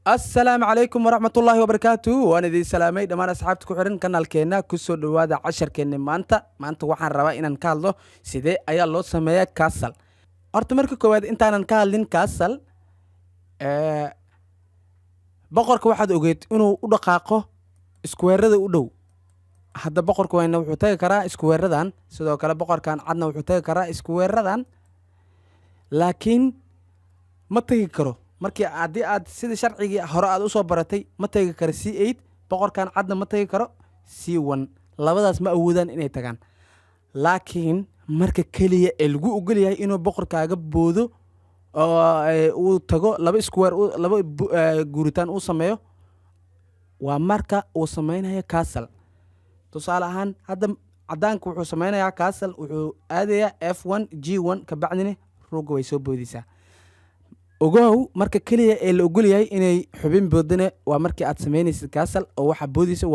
السلام عليكم ورحمة الله وبركاته وأنا ذي سلامي دمان أصحابتك وحرن كنال كينا كسو دوادا عشر كيني مانتا وحان روا إنان كالو سيدي أيا لو سميا كاسل أرتو مركو كواد إنتان كالين كاسل بقرك واحد أوجيت إنو udaqaaqo iskuweerada u dhow hadda boqorku wayna wuxuu tagi karaa iskuweeradan sidoo kale boqorkan cadna wuxuu tagi karaa iskuweeradan laakiin ma tagi karo markii aad sida sharcigii hore aad u soo baratay ma tagi karo C8 boqorkan cadna ma tagi karo C1 labadaas ma awoodaan inay tagaan laakiin marka kaliya ee lagu ogol yahay inuu boqorkaaga boodo oo uu tago laba iskuweer laba guuritaan uu sameeyo waa marka uu sameynayo castle tusaale ahaan hadda cadaanku wuxuu sameynayaa castle wuxuu aadayaa F1 G1 ka bacdina ruuga way soo boodaysaa ogow marka kaliya ee la ogol yahay inay xubin boodana waa markii aad sameynaysid castle oo waxa boodaysa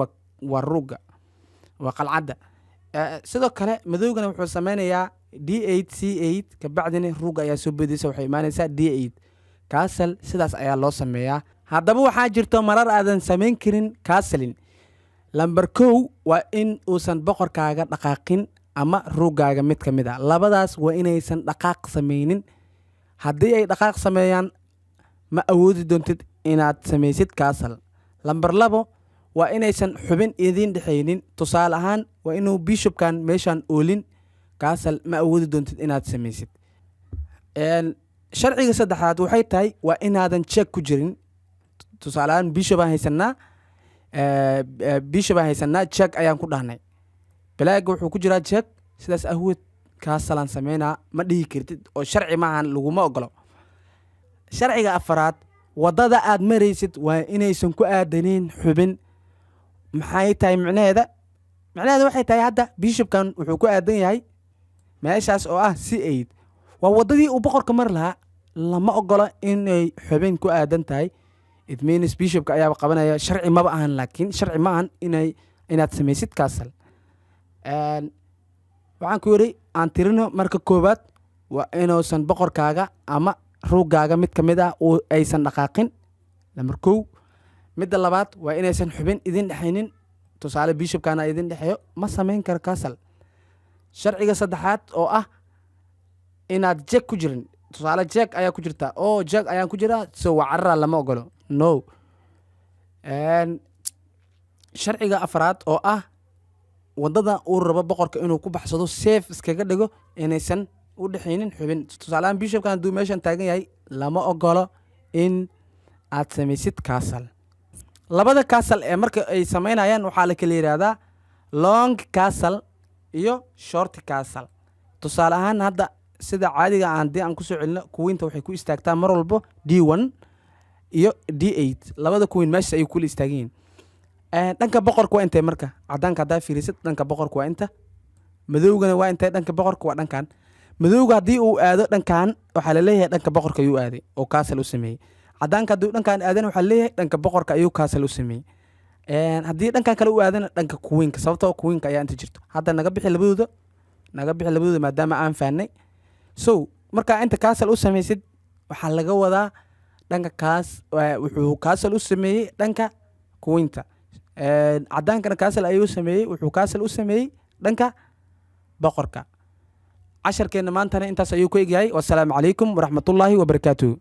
waa ruuga waa qalcadda sidoo kale madowgana wuxuu sameynayaa D8 C8 ka bacdina ruuga ayaa soo boodaysa waxay imaanaysaa D8 castle sidaas ayaa loo sameeyaa haddaba waxaa jirto marar aadan samayn karin castling lambar 1 waa in uusan boqorkaaga dhaqaaqin ama ruugaaga mid ka mid ah labadaas waa inaysan dhaqaaq sameynin haddii ay dhaqaaq sameeyaan ma awoodi doontid inaad samaysid castle lambar 2 waa inaysan xubin idin dhexeynin tusaale ahaan waa inuu bishopkan meeshan oolin castle ma awoodi doontid inaad samaysid sharciga saddexaad waxay tahay waa inaadan check ku jirin tusaale ahaan bishop aan haysanaa check ayaan ku dhahnay black wuxuu ku jiraa check sidaas awood castle aan sameynaa ma dhihi kartid oo sharci maahan laguma ogolo sharciga afaraad wadada aad maraysid waa inaysan ku aadanin xubin maxay tahay macnaheeda waxay tahay hadda bishopkan wuxuu ku aadan yahay meeshaas oo ah C8 waa wadadii uu boqorka mar lahaa lama ogolo inay xubin ku aadan tahay it means bishopka ayaa qabanaya sharci ma ahan laakiin sharci ma ahan inaad samaysid castle waxaan ku yiri aan tirino marka koobaad waa inuusan boqorkaaga ama ruugaaga mid kamid ah oo aysan dhaqaaqin lambar 1 midda labaad waa inaysan xubin idin dhaxaynin tusaale bishopkana idin dhaxayo ma sameyn karo castle sharciga saddexaad oo ah inaad check ku jirin tusaale check ayaa ku jirta oo check ayaan ku jiraa soo wacarra lama ogolo no sharciga afraad oo ah wadada uu rabo boqorka inuu ku baxsado safe iskaga dhigo inaysan u dhaxaynin xubin tusaale bishopkan haduu meeshan taagan yahay lama ogolo in aad samaysid castle labada castle ee marka ay sameynayaan waxaa la kala yiraahdaa long castle iyo short castle tusaale ahaan hadda sida caadiga aan ku soo celino kuwiinta waxay ku istaagtaa mar walba D1 iyo D8 labada kuwiin meesha ay ku istaageen dhanka boqorka waa intee marka cadaanka hadaa fiirisid dhanka boqorka waa inta madowgana waa intee dhanka boqorka waa dhankan madowga hadii uu aado dhankan waxa la leeyahay dhanka boqorka ayuu aaday oo castle u sameeyay cadaanka hadii dhankan aadan waxa la leeyahay dhanka boqorka ayuu castle u sameeyay hadii dhankan kale u aadana dhanka kuwiinka sababtoo kuwiinka ayaa inta jirto hadda naga bixi labadooda maadaama aan fahnay so marka inta castle u samaysid waxa laga wadaa dhanka kaas wuxuu castle u sameeyay dhanka kuwiinta cadaankana castle ayuu sameeyay wuxuu castle u sameeyay dhanka boqorka casharkeena maantana intaas ayuu ku egyahay wassalaamu calaykum waraxmatullaahi wabarakaatuh